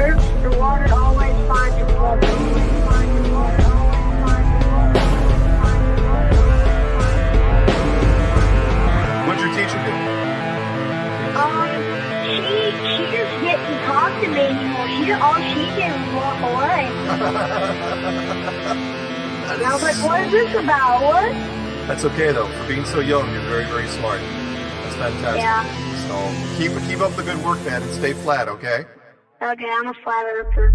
curves, the water always finds its level. What'd your teacher do? She just didn't talk to me anymore. All she did was walk away. And I was like, what is this about? What? That's okay though. For being so young, you're very, very smart. That's fantastic. Yeah. So keep up the good work, man, and stay flat, okay? Okay, I'm a flat earther.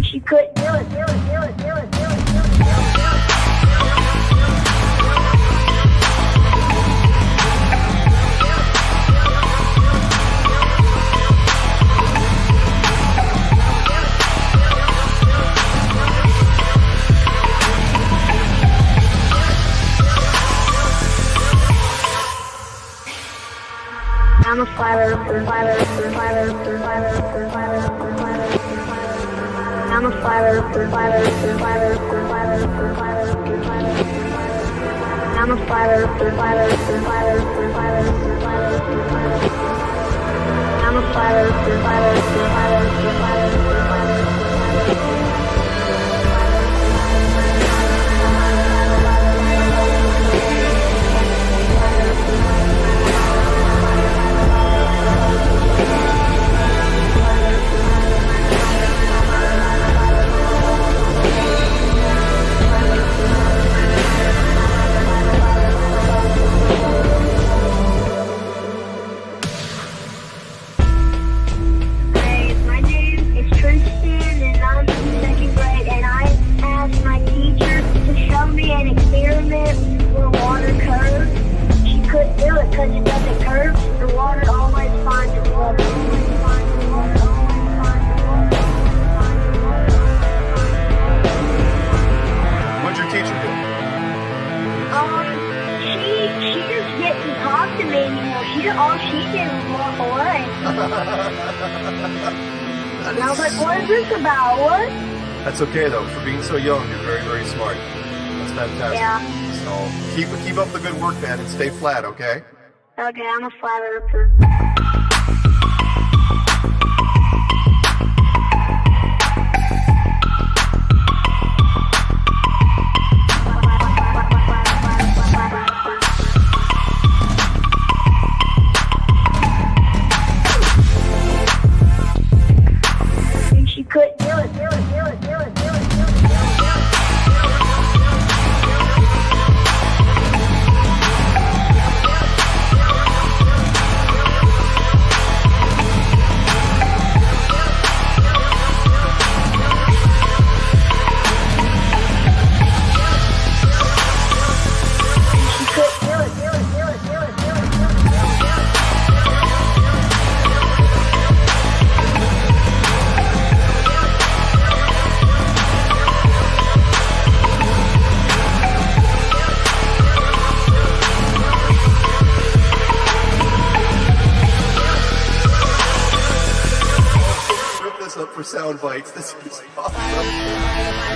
She couldn't do it. I'm a flat earther. I'm a flat earther. I'm a flat earther. I'm a flat earther. An experiment where water curves. She couldn't do it because it doesn't curve. The water always finds its level. What'd your teacher do? She just didn't talk to me anymore. All she did was walk away. And I was like, what is this about? What? That's okay though. For being so young, you're very, very smart. That's fantastic. Yeah. So keep up the good work, man, and stay flat, okay? Okay, I'm a flat earther. She couldn't do it. Up for sound bites. This is awesome.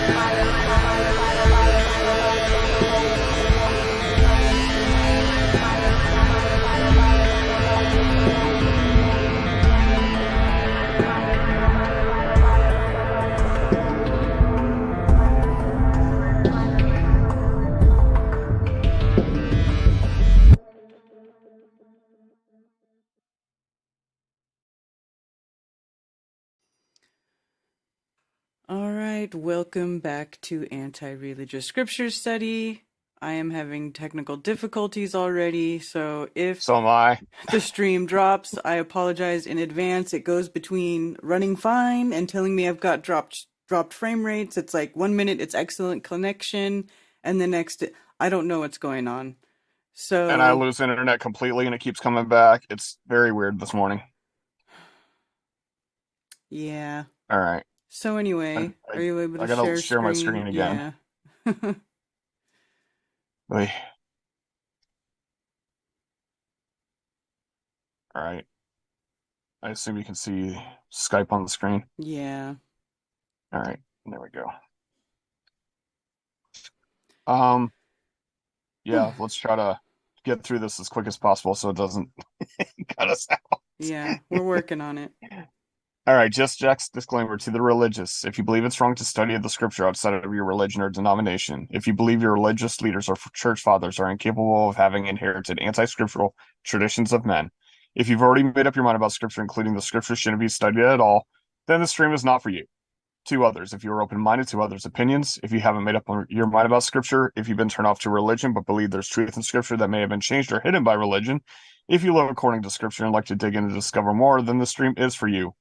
All right, welcome back to Anti-Religious Scripture Study. I am having technical difficulties already, so if So am I. the stream drops, I apologize in advance. It goes between running fine and telling me I've got dropped frame rates. It's like 1 minute it's excellent connection, and the next I don't know what's going on. So And I lose internet completely and it keeps coming back. It's very weird this morning. yeah. All right. So anyway, are you able to I gotta share my screen? screen again. Yeah. Oy. All right. I assume you can see Skype on the screen. Yeah. All right, there we go. Um, yeah, let's try to get through this as quick as possible so it doesn't cut us out. Yeah, we're working on it. All right, just Jack's disclaimer to the religious. If you believe it's wrong to study the scripture outside of your religion or denomination, if you believe your religious leaders or church fathers are incapable of having inherited anti-scriptural traditions of men, if you've already made up your mind about scripture, including the scripture shouldn't be studied at all, then the stream is not for you. To others, if you are open-minded to others' opinions, if you haven't made up your mind about scripture, if you've been turned off to religion but believe there's truth in scripture that may have been changed or hidden by religion, if you live according to scripture and like to dig in and discover more, then the stream is for you.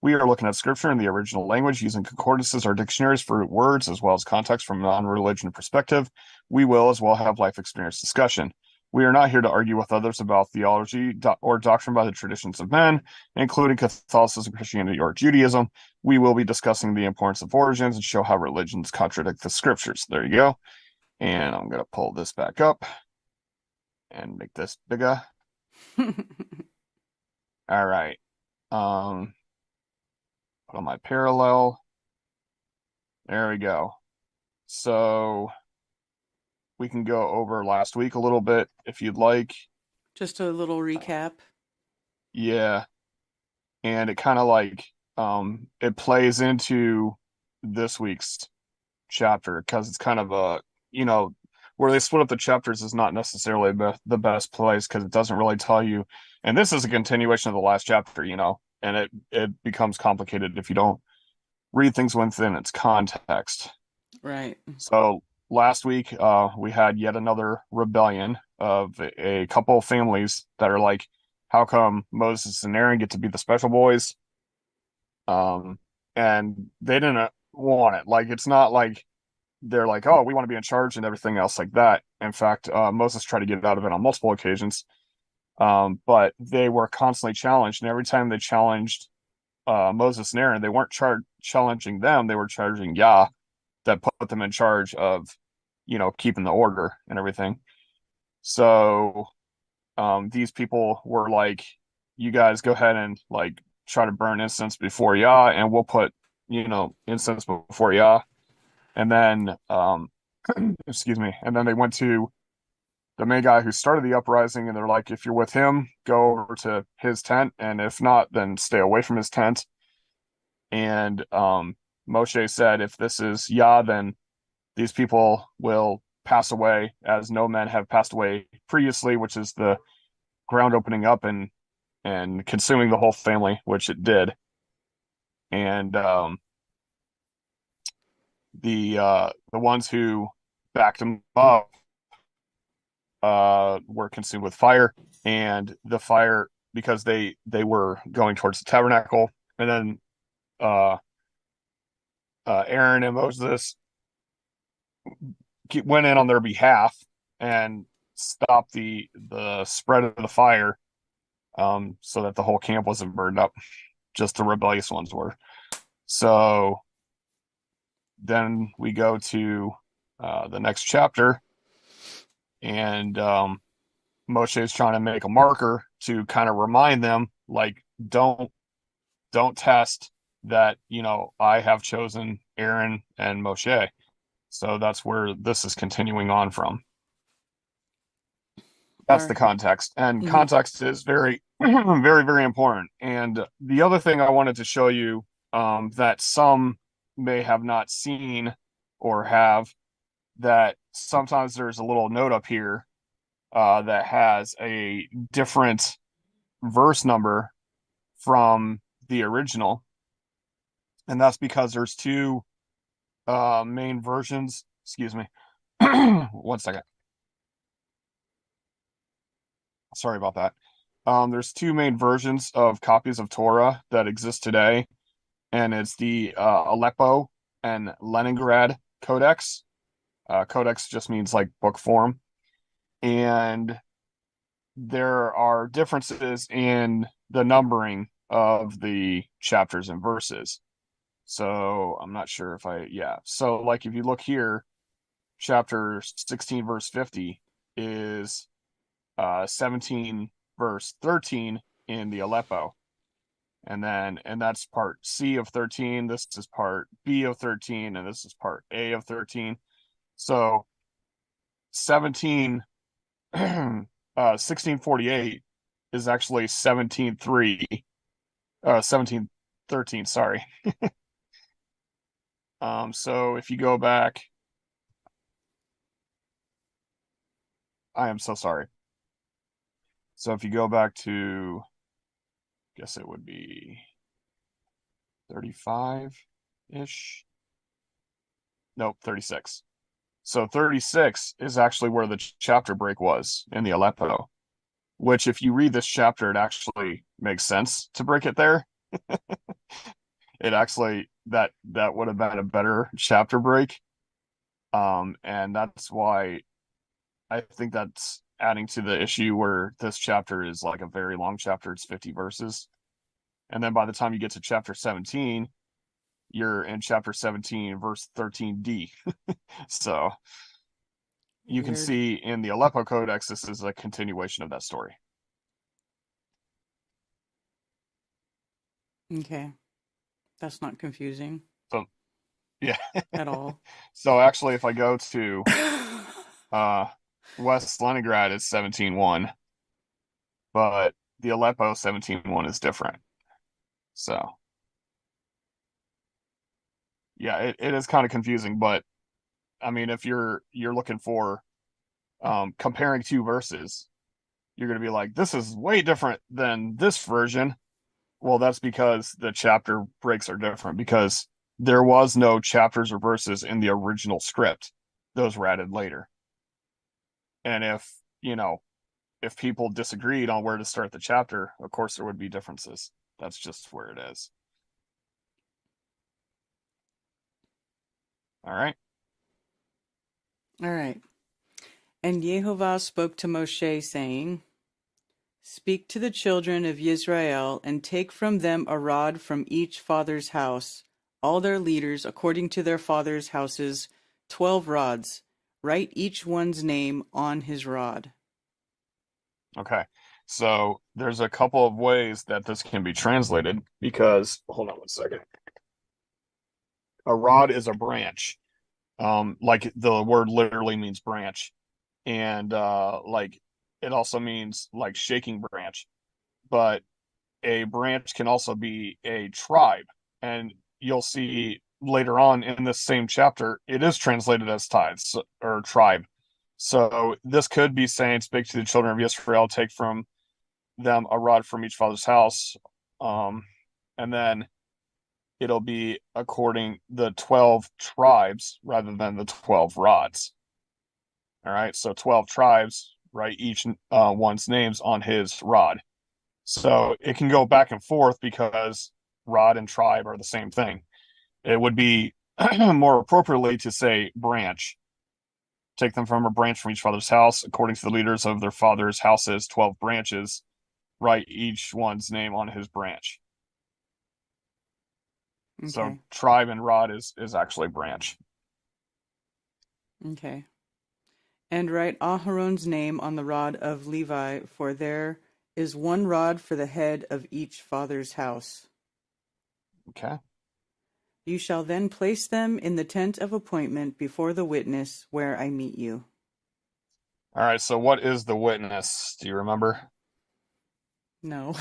We are looking at scripture in the original language using concordances or dictionaries for words as well as context from a non-religion perspective. We will as well have life experience discussion. We are not here to argue with others about theology or doctrine by the traditions of men, including Catholicism, Christianity, or Judaism. We will be discussing the importance of origins and show how religions contradict the scriptures. There you go. And I'm going to pull this back up and make this bigger. All right. Put on my parallel. There we go. So we can go over last week a little bit if you'd like. Just a little recap. Yeah. And it kind of like it plays into this week's chapter because it's kind of a, where they split up the chapters is not necessarily the best place because it doesn't really tell you. And this is a continuation of the last chapter, and it becomes complicated if you don't read things within its context. Right. So last week, we had yet another rebellion of a couple of families that are like, how come Moses and Aaron get to be the special boys? And they didn't want it. Like, it's not like they're like, oh, we want to be in charge and everything else like that. In fact, Moses tried to get out of it on multiple occasions. But they were constantly challenged. And every time they challenged Moses and Aaron, they weren't challenging them. They were charging Yah that put them in charge of, keeping the order and everything. So these people were like, you guys go ahead and like try to burn incense before Yah, and we'll put, incense before Yah. And then, excuse me. And then they went to the main guy who started the uprising, and they're like, if you're with him, go over to his tent. And if not, then stay away from his tent. And Moshe said, if this is Yah, then these people will pass away as no men have passed away previously, which is the ground opening up and consuming the whole family, which it did. And the ones who backed him up were consumed with fire, and the fire, because they were going towards the tabernacle, and then Aaron and Moses went in on their behalf and stopped the spread of the fire, so that the whole camp wasn't burned up. Just the rebellious ones were. So then we go to the next chapter, and Moshe is trying to make a marker to kind of remind them, like, don't test that, I have chosen Aaron and Moshe. So that's where this is continuing on from. That's the context. And context is very, very, very important. And the other thing I wanted to show you that some may have not seen or have, that sometimes there's a little note up here that has a different verse number from the original. And that's because there's two main versions. Excuse me. 1 second. Sorry about that. There's two main versions of copies of Torah that exist today, and it's the Aleppo and Leningrad Codex. Codex just means like book form. And there are differences in the numbering of the chapters and verses. So I'm not sure So like if you look here, chapter 16 verse 50 is 17 verse 13 in the Aleppo. And that's part C of 13. This is part B of 13, and this is part A of 13. So 1648 is actually 1713, sorry. So if you go back, I am so sorry. So if you go back to, I guess it would be 35-ish. Nope, 36. So 36 is actually where the chapter break was in the Aleppo, which if you read this chapter, it actually makes sense to break it there. It actually, that would have been a better chapter break. And that's why I think that's adding to the issue where this chapter is like a very long chapter. It's 50 verses. And then by the time you get to chapter 17, you're in chapter 17, verse 13d. So you can Weird. see in the Aleppo Codex, this is a continuation of that story. Okay. That's not confusing So, yeah. at all. So actually, if I go to West Leningrad, it's 17.1, but the Aleppo 17.1 is different. So, yeah, it is kind of confusing, but I mean, if you're looking for comparing two verses, you're going to be like, this is way different than this version. Well, that's because the chapter breaks are different, because there was no chapters or verses in the original script. Those were added later. And if people disagreed on where to start the chapter, of course there would be differences. That's just where it is. All right. All right. And Yehovah spoke to Moshe, saying, Speak to the children of Israel, and take from them a rod from each father's house, all their leaders according to their fathers' houses, 12 rods. Write each one's name on his rod. Okay. So there's a couple of ways that this can be translated, because hold on one second. A rod is a branch. Like the word literally means branch. And like it also means like shaking branch. But a branch can also be a tribe. And you'll see later on in this same chapter, it is translated as tithes or tribe. So this could be saying, speak to the children of Israel, take from them a rod from each father's house. And then it'll be according the 12 tribes rather than the 12 rods. All right. So 12 tribes, write each one's names on his rod. So it can go back and forth because rod and tribe are the same thing. It would be more appropriately to say branch. Take them from a branch from each father's house, according to the leaders of their father's houses, 12 branches. Write each one's name on his branch. Okay. So tribe and rod is actually branch. Okay. And write Aharon's name on the rod of Levi, for there is one rod for the head of each father's house. Okay. You shall then place them in the tent of appointment before the witness where I meet you. All right. So what is the witness? Do you remember? No,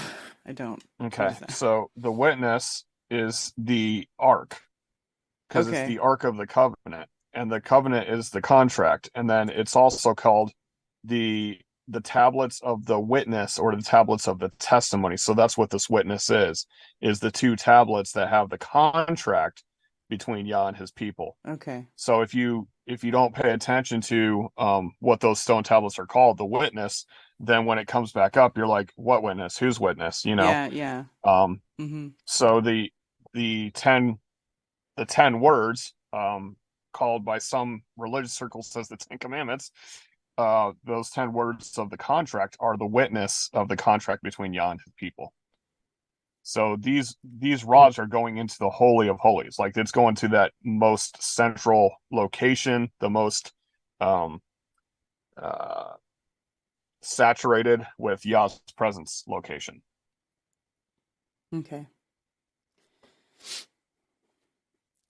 I don't. Okay. So the witness is the ark, because it's the Ark of the Covenant, and the covenant is the contract. And then it's also called the tablets of the witness, or the tablets of the testimony. So that's what this witness is the two tablets that have the contract between Yah and his people. Okay. So if you don't pay attention to what those stone tablets are called, the witness, then when it comes back up, you're like, what witness? Whose witness? Yeah. So the 10 words, called by some religious circles as the 10 commandments, those 10 words of the contract are the witness of the contract between Yah and his people. So these rods are going into the Holy of Holies. Like, it's going to that most central location, the most saturated with Yah's presence location. Okay.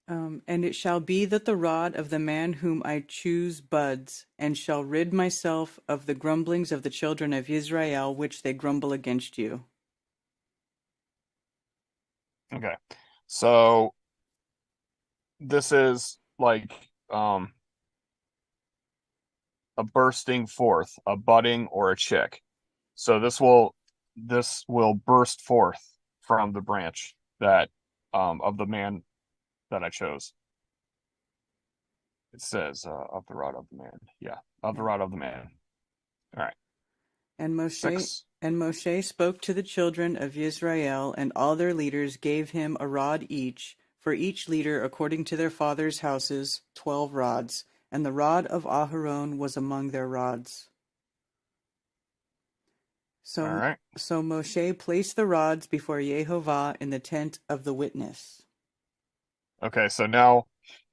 And it shall be that the rod of the man whom I choose buds, and shall rid myself of the grumblings of the children of Israel, which they grumble against you. Okay. So this is like a bursting forth, a budding, or a chick. So this will burst forth from the branch that of the man that I chose. It says of the rod of the man. Yeah, of the rod of the man. All right. And Moshe 6. and Moshe spoke to the children of Israel, and all their leaders gave him a rod each, for each leader according to their fathers' houses, 12 rods, and the rod of Aharon was among their rods. All right. So Moshe placed the rods before Yehovah in the tent of the witness. Okay, so now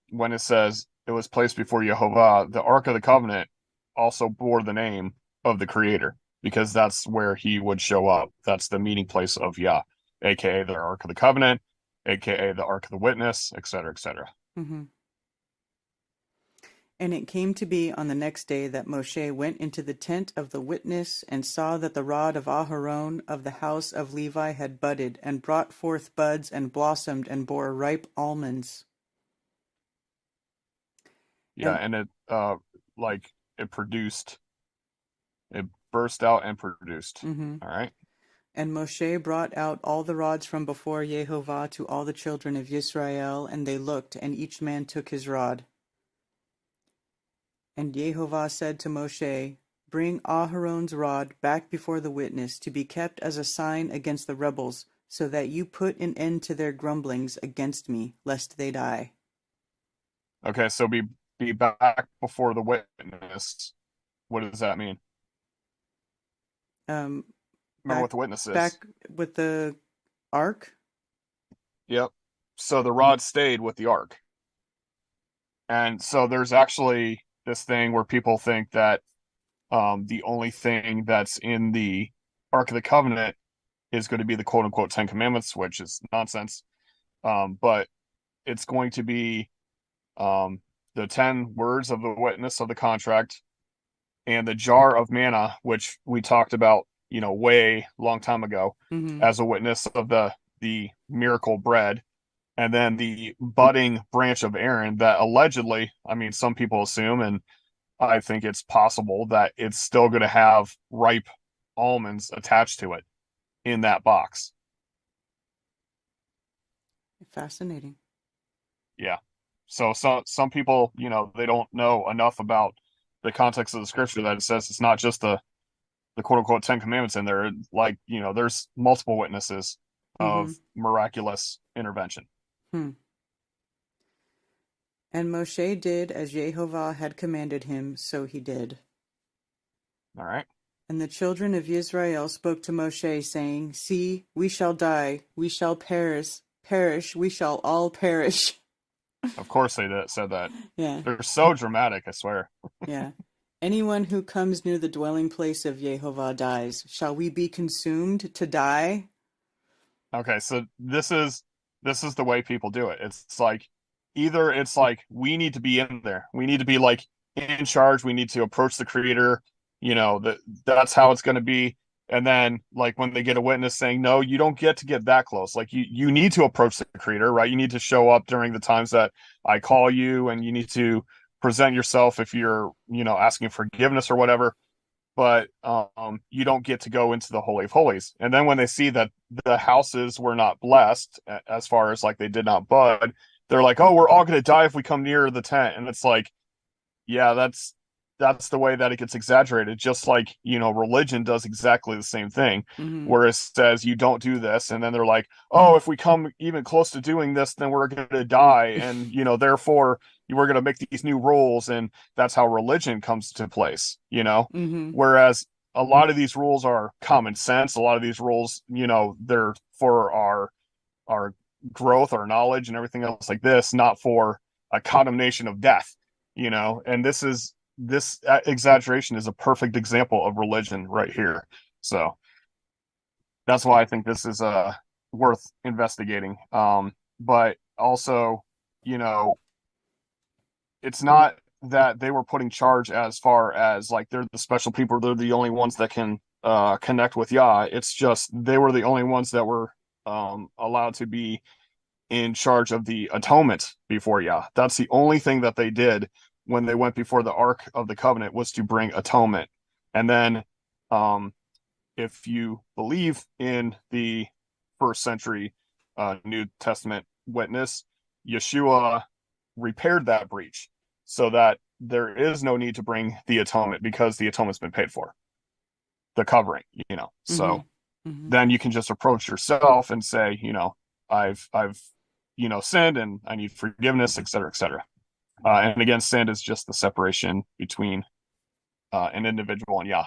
when it says it was placed before Yehovah, the Ark of the Covenant also bore the name of the Creator, because that's where he would show up. That's the meeting place of Yah, aka the Ark of the Covenant, aka the Ark of the Witness, etc., etc. Mm-hmm. And it came to be on the next day that Moshe went into the tent of the witness, and saw that the rod of Aharon of the house of Levi had budded, and brought forth buds, and blossomed, and bore ripe almonds. Yeah, and it it produced, it burst out and produced. Mm-hmm. All right. And Moshe brought out all the rods from before Yehovah to all the children of Israel, and they looked, and each man took his rod. And Yehovah said to Moshe, Bring Aharon's rod back before the witness, to be kept as a sign against the rebels, so that you put an end to their grumblings against me, lest they die. Okay, so be back before the witness. What does that mean? Um, Remember back, what the witness is. back with the ark? Yep. So the rod stayed with the ark. And so there's actually this thing where people think that the only thing that's in the Ark of the Covenant is going to be the quote unquote 10 Commandments, which is nonsense. But it's going to be the 10 words of the witness of the contract, and the jar of manna, which we talked about, way long time ago, Mm-hmm. as a witness of the miracle bread. And then the budding branch of Aaron that allegedly, I mean, some people assume, and I think it's possible, that it's still going to have ripe almonds attached to it in that box. Fascinating. Yeah. So some people, they don't know enough about the context of the scripture that it says it's not just the quote unquote 10 commandments in there. Like, there's multiple witnesses of miraculous intervention. And Moshe did as Yehovah had commanded him, so he did. All right. And the children of Israel spoke to Moshe, saying, See, we shall die, we shall perish, we shall all perish. Of course they said that. Yeah. They're so dramatic, I swear. Yeah. Anyone who comes near the dwelling place of Yehovah dies. Shall we be consumed to die? Okay, so this is the way people do it. It's like, either it's like, we need to be in there. We need to be like in charge. We need to approach the creator. That's how it's going to be. And then like when they get a witness saying, no, you don't get to get that close. Like you need to approach the creator, right? You need to show up during the times that I call you, and you need to present yourself if you're, asking forgiveness or whatever. But you don't get to go into the Holy of Holies. And then when they see that the houses were not blessed, as far as like they did not bud, they're like, oh, we're all going to die if we come near the tent. And it's like, yeah, that's the way that it gets exaggerated. Just like, religion does exactly the same thing, where it says you don't do this. And then they're like, oh, if we come even close to doing this, then we're going to die. And, therefore we're going to make these new rules. And that's how religion comes to place, whereas a lot of these rules are common sense. A lot of these rules, they're for our growth, our knowledge, and everything else like this, not for a condemnation of death, and this exaggeration is a perfect example of religion right here. So that's why I think this is worth investigating. But also, you know, it's not that they were putting charge as far as like they're the special people, they're the only ones that can connect with Yah. It's just they were the only ones that were allowed to be in charge of the atonement before Yah. That's the only thing that they did when they went before the Ark of the Covenant, was to bring atonement. And then if you believe in the first century New Testament witness, Yeshua repaired that breach so that there is no need to bring the atonement because the atonement's been paid for, the covering, you know. So then you can just approach yourself and say, you know, I've you know, sinned and I need forgiveness, et cetera, et cetera. And again, sin is just the separation between an individual and Yah.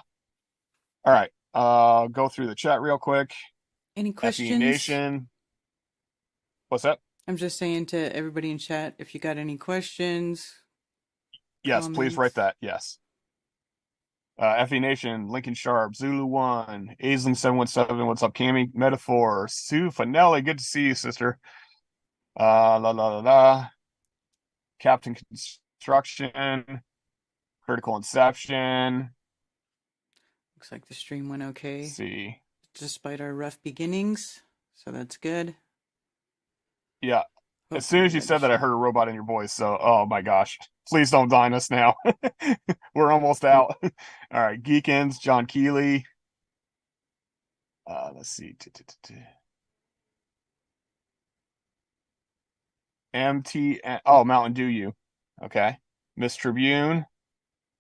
All right, go through the chat real quick. Any FE questions? Nation. What's that? I'm just saying to everybody in chat, if you got any questions. Yes, comments. please write that. Yes. FE Nation, Lincoln Sharp, Zulu One, Aisling717. What's up, Cammy? Metaphor, Sue Finelli. Good to see you, sister. La la la la. Captain Construction, Critical Inception. Looks like the stream went okay. Let's see. Despite our rough beginnings. So that's good. Yeah. Hopefully As soon as you said that, I heard a robot in your voice. So, oh my gosh. Please don't dine us now. We're almost out. All right. Geekins, John Keeley. Let's see. MT. Oh, Mountain Dew you. Okay. Miss Tribune.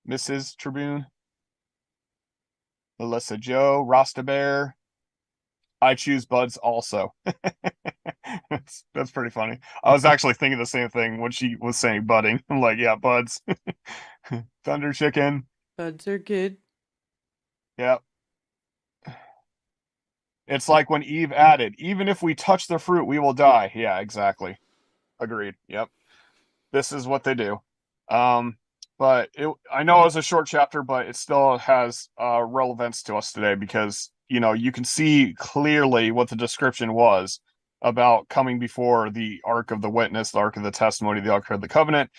Mrs. Tribune. Melissa Joe. Rasta Bear. I choose Buds also. That's pretty funny. I was actually thinking the same thing when she was saying budding. I'm like, yeah, Buds. Thunder Chicken. Buds are good. Yep. It's like when Eve added, even if we touch the fruit, we will die. Yeah, exactly. Agreed. Yep. This is what they do. But I know it was a short chapter, but it still has relevance to us today because, you know, you can see clearly what the description was about coming before the Ark of the Witness, the Ark of the Testimony, the Ark of the Covenant.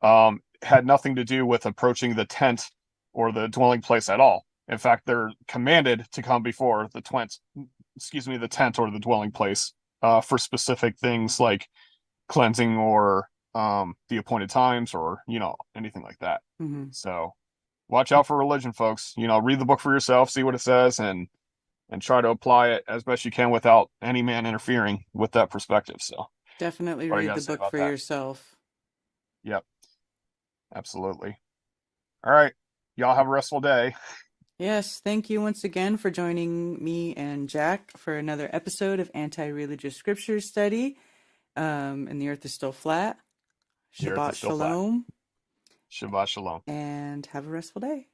Had nothing to do with approaching the tent or the dwelling place at all. In fact, they're commanded to come before the tent or the dwelling place for specific things like cleansing or the appointed times or, you know, anything like that. So watch out for religion, folks. You know, read the book for yourself, see what it says, and try to apply it as best you can without any man interfering with that perspective. So definitely read the book for yourself. Yep. Absolutely. All right. Y'all have a restful day. Yes, thank you once again for joining me and Jack for another episode of Anti-Religious Scripture Study. And the earth is still flat. Shabbat Shalom. Shabbat Shalom. And have a restful day.